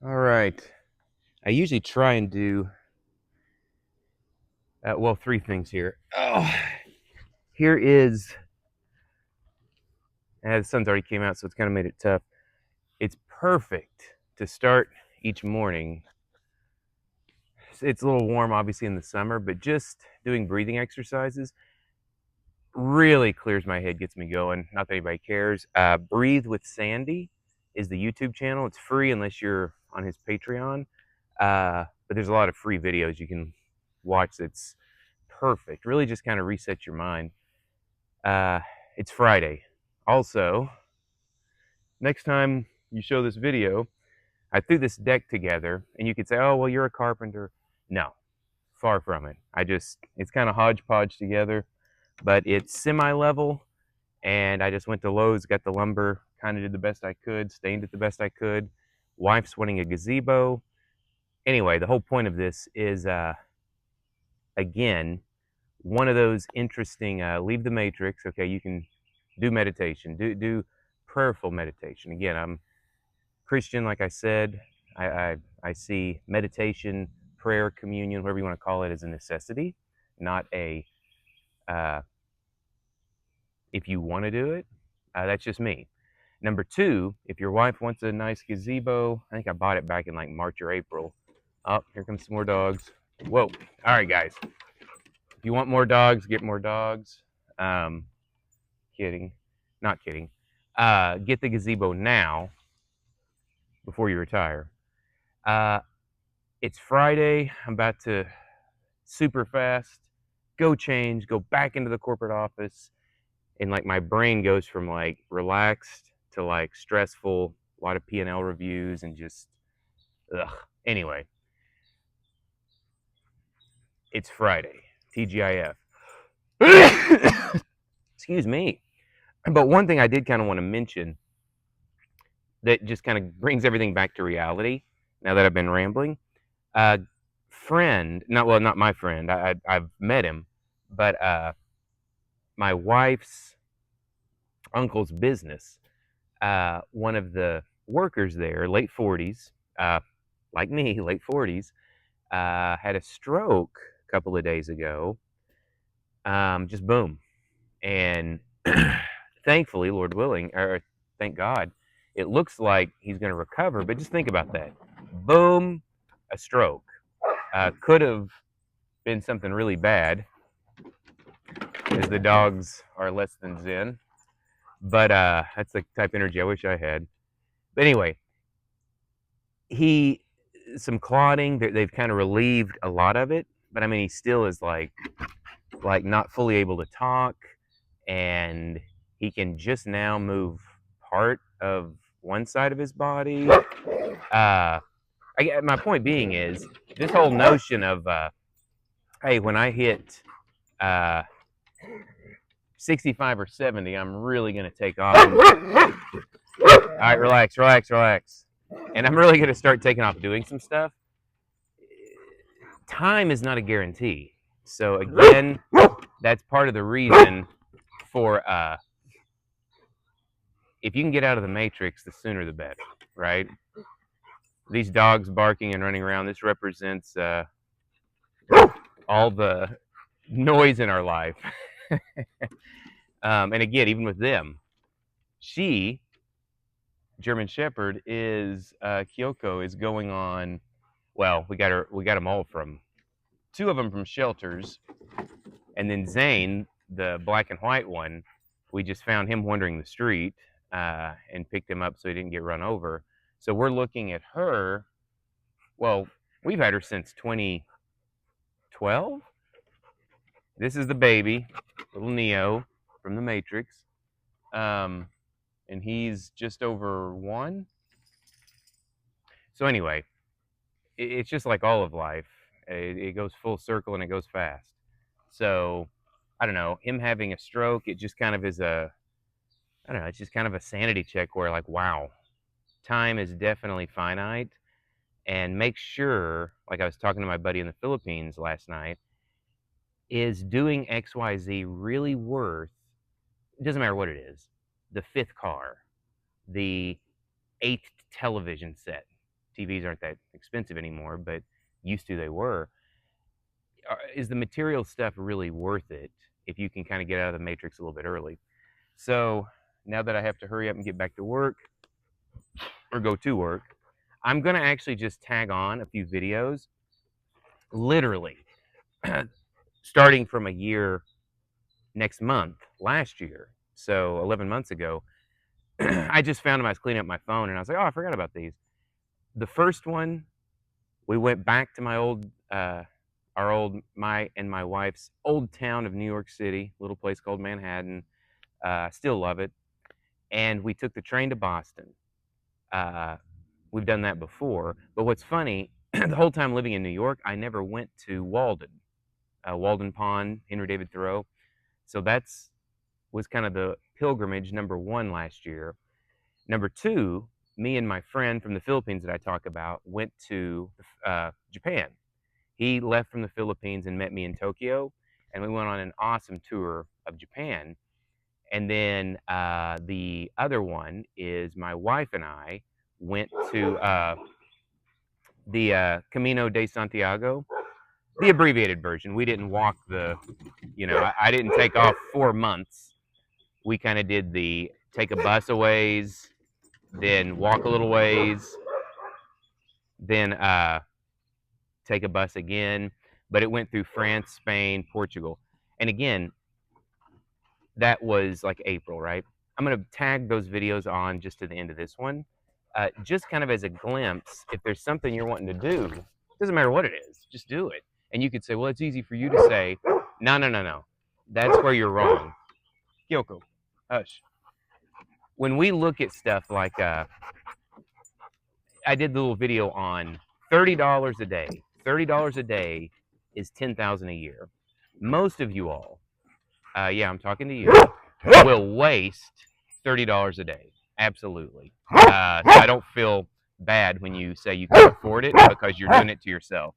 All right. I usually try and do, well, three things here. Oh, here is, the sun's already came out, so it's kind of made it tough. It's perfect to start each morning. It's a little warm, obviously, in the summer, but just doing breathing exercises really clears my head, gets me going. Not that anybody cares. Breathe with Sandy is the YouTube channel. It's free unless you're on his Patreon. But there's a lot of free videos you can watch that's perfect. Really just kind of reset your mind. It's Friday. Also, next time you show this video, I threw this deck together, and you could say, oh, well, you're a carpenter. No, far from it. It's kind of hodgepodge together, but it's semi-level, and I just went to Lowe's, got the lumber, kind of did the best I could, stained it the best I could. Wife's wanting a gazebo. Anyway, the whole point of this is, again, one of those interesting, leave the matrix. Okay, you can do meditation, do prayerful meditation. Again, I'm Christian, like I said. I see meditation, prayer, communion, whatever you want to call it, as a necessity, not a if you want to do it. That's just me. Number two, if your wife wants a nice gazebo, I think I bought it back in like March or April. Oh, here comes some more dogs. Whoa. All right, guys. If you want more dogs, get more dogs. Kidding. Not kidding. Get the gazebo now before you retire. It's Friday. I'm about to super fast go change, go back into the corporate office, and like my brain goes from like relaxed to like stressful, a lot of P&L reviews and just ugh. Anyway, it's Friday, TGIF. Excuse me. But one thing I did kind of want to mention that just kind of brings everything back to reality now that I've been rambling. Friend, not my friend. I've met him, but my wife's uncle's business. One of the workers there, late 40s, like me, late 40s, had a stroke a couple of days ago. Just boom. And thankfully, Lord willing, or thank God, it looks like he's going to recover. But just think about that. Boom, a stroke. Could have been something really bad, as the dogs are less than zen. But that's the type of energy I wish I had. But anyway, some clotting. They've kind of relieved a lot of it, but I mean, he still is like not fully able to talk, and he can just now move part of one side of his body. My point being is this whole notion of, hey, when I hit 65 or 70, I'm really going to take off. All right, relax. And I'm really going to start taking off doing some stuff. Time is not a guarantee. So again, that's part of the reason for if you can get out of the matrix, the sooner the better, right? These dogs barking and running around, this represents all the noise in our life. And again, even with them, German Shepherd, is Kyoko is going on. Well, we got them all from two of them from shelters, and then Zane, the black and white one, we just found him wandering the street and picked him up so he didn't get run over. So we're looking at her. Well, we've had her since 2012. This is the baby, little Neo from the Matrix, and he's just over 1. So anyway, it's just like all of life. It goes full circle and it goes fast. So I don't know, him having a stroke, it just kind of is it's just kind of a sanity check where like, wow, time is definitely finite. And make sure, like I was talking to my buddy in the Philippines last night, is doing XYZ really worth, it doesn't matter what it is, the 5th car, the 8th television set, TVs aren't that expensive anymore, but used to they were. Is the material stuff really worth it if you can kind of get out of the matrix a little bit early? So now that I have to hurry up and get back to work or go to work, I'm going to actually just tag on a few videos, literally starting from a year next month, last year. So 11 months ago, I just found them. I was cleaning up my phone and I was like, oh, I forgot about these. The first one, we went back to my old, my and my wife's old town of New York City, little place called Manhattan. I still love it. And we took the train to Boston. We've done that before. But what's funny, the whole time living in New York, I never went to Walden, Walden Pond, Henry David Thoreau. So was kind of the pilgrimage number one last year. Number two, me and my friend from the Philippines that I talk about went to Japan. He left from the Philippines and met me in Tokyo, and we went on an awesome tour of Japan. And then the other one is my wife and I went to the Camino de Santiago, the abbreviated version. We didn't walk I didn't take off 4 months. We kind of did the take a bus a ways, then walk a little ways, then take a bus again. But it went through France, Spain, Portugal. And again, that was like April, right? I'm going to tag those videos on just to the end of this one, just kind of as a glimpse. If there's something you're wanting to do, doesn't matter what it is, just do it. And you could say, well, it's easy for you to say, no. That's where you're wrong. Kyoko, hush. When we look at stuff like, I did the little video on $30 a day. $30 a day is $10,000 a year. Most of you all, yeah, I'm talking to you, will waste $30 a day. Absolutely. So I don't feel bad when you say you can't afford it because you're doing it to yourself.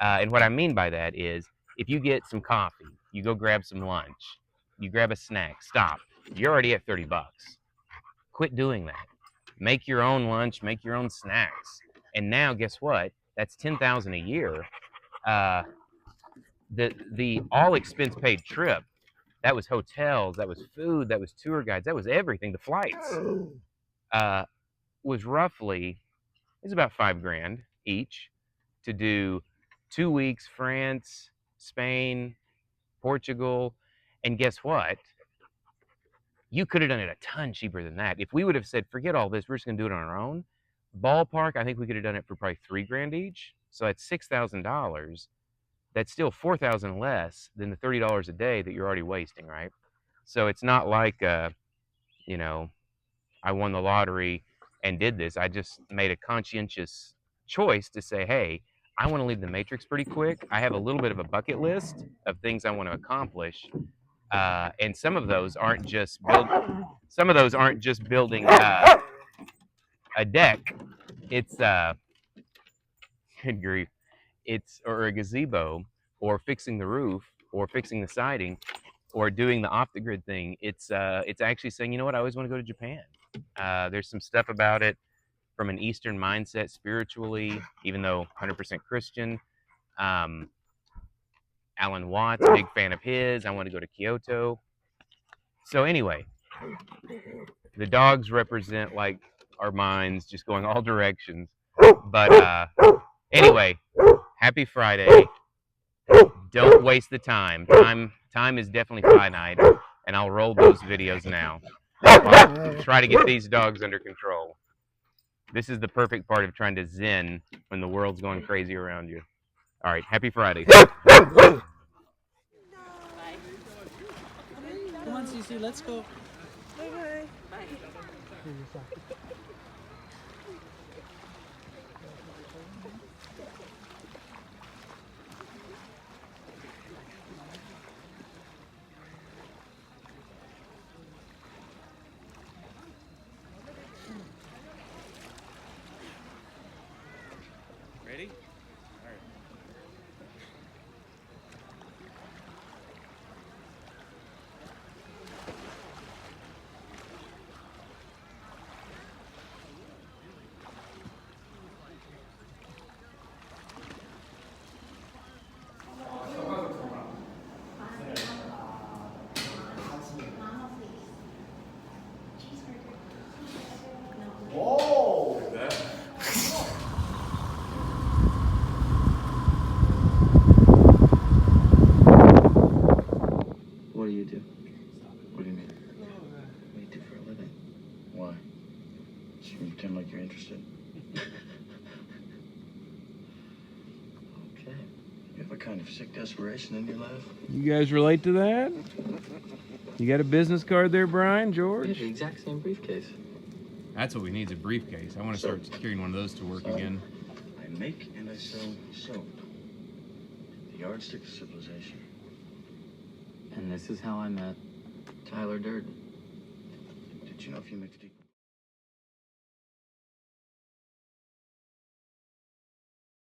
And what I mean by that is if you get some coffee, you go grab some lunch, you grab a snack, stop. You're already at 30 bucks. Quit doing that. Make your own lunch, make your own snacks. And now guess what? That's $10,000 a year. The all expense paid trip, that was hotels, that was food, that was tour guides, that was everything. The flights was roughly, it's about $5,000 each to do 2 weeks, France, Spain, Portugal. And guess what? You could have done it a ton cheaper than that. If we would have said, forget all this, we're just gonna do it on our own, ballpark, I think we could have done it for probably $3,000 each. So that's $6,000. That's still $4,000 less than the $30 a day that you're already wasting, right? So it's not like, I won the lottery and did this. I just made a conscientious choice to say, hey, I want to leave the matrix pretty quick. I have a little bit of a bucket list of things I want to accomplish. And some of those aren't just building a deck. It's good grief. Or a gazebo, or fixing the roof, or fixing the siding, or doing the off the grid thing. It's actually saying, you know what, I always want to go to Japan. There's some stuff about it from an Eastern mindset spiritually, even though 100% Christian. Alan Watts, big fan of his. I want to go to Kyoto. So anyway, the dogs represent like our minds just going all directions. But anyway, happy Friday. Don't waste the time. Time is definitely finite, and I'll roll those videos now. I'll try to get these dogs under control. This is the perfect part of trying to zen when the world's going crazy around you. All right, happy Friday. Come on, Cece, let's go. Bye-bye. Bye. Ready? You pretend like you're interested. Okay. You have a kind of sick desperation in your laugh. You guys relate to that? You got a business card there, Brian, Yeah, George? the exact same briefcase. That's what we need is a briefcase. I want to start carrying one of those to work again. I make and I sell soap. The yardstick of civilization. And this is how I met Tyler Durden. Did you know if you mixed equal